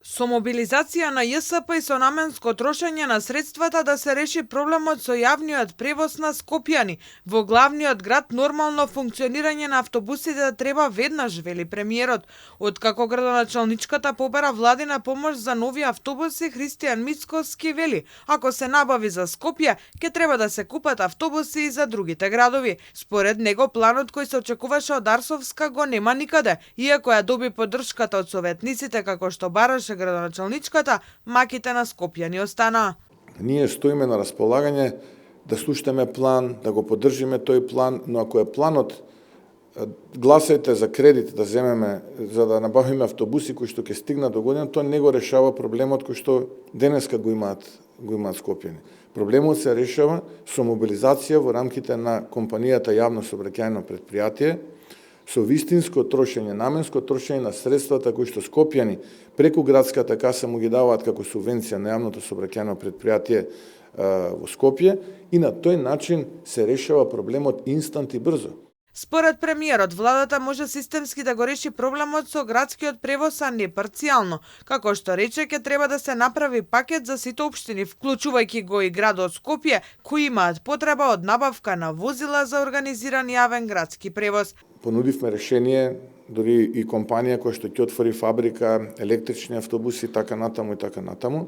Со мобилизација на ЈСП и со наменско трошење на средствата да се реши проблемот со јавниот превоз на скопјани. Во главниот град нормално функционирање на автобусите треба веднаш, вели премиерот. Откако градоначалничката побара владина помош за нови автобуси, Христијан Мицковски вели, ако се набави за Скопје, ќе треба да се купат автобуси и за другите градови. Според него, планот кој се очекуваше од Арсовска го нема никаде, иако ја доби поддршката од советниците како што бараше градоначалничката, маките на Скопјани останаа. Ние стоиме на располагање да слушнеме план, да го поддржиме тој план, но ако е планот гласајте за кредит да земеме за да набавиме автобуси кои што ќе стигнат до година, тоа не го решава проблемот кој што денеска го имаат скопјани. Проблемот се решава со мобилизација во рамките на компанијата јавно сообраќајно предпријатие, со вистинско трошење, наменско трошење на средствата кои што скопјани преку градската каса му ги даваат како субвенција на јавното сообраќајно предпријатие во Скопје и на тој начин се решава проблемот инстант и брзо. Според премиерот, владата може системски да го реши проблемот со градскиот превоз, а не парцијално. Како што рече, ќе треба да се направи пакет за сите општини, вклучувајќи го и градот Скопје, кои имаат потреба од набавка на возила за организиран јавен градски превоз. Понудивме решение, дори и компанија која што ќе отвори фабрика, електрични автобуси, така натаму,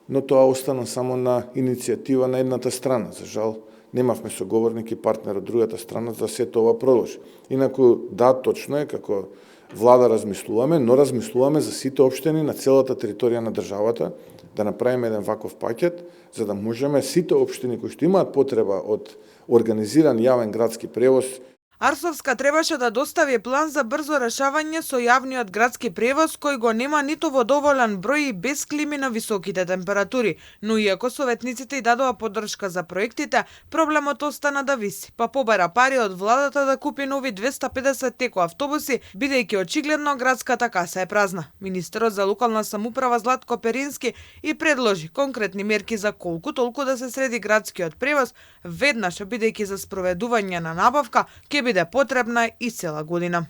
но тоа остана само на иницијатива на едната страна. За жал, немавме соговорник и партнер од другата страна за се тоа продолжи. Инаку, да, точно е, како влада размислуваме, но размислуваме за сите општини на целата територија на државата, да направиме еден ваков пакет, за да можеме сите општини кои што имаат потреба од организиран јавен градски превоз. Арсовска требаше да достави план за брзо решавање со јавниот градски превоз, кој го нема ниту во доволен број и без клими на високите температури. Но иако советниците и дадоа поддршка за проектите, проблемот остана да виси, па побара пари од владата да купи нови 250 теко автобуси, бидејќи очигледно градската каса е празна. Министерот за локална самоуправа Златко Перински и предложи конкретни мерки за колку толку да се среди градскиот превоз, веднаш бидејќи за спроведување на набавка ќе биде потребна и цела година.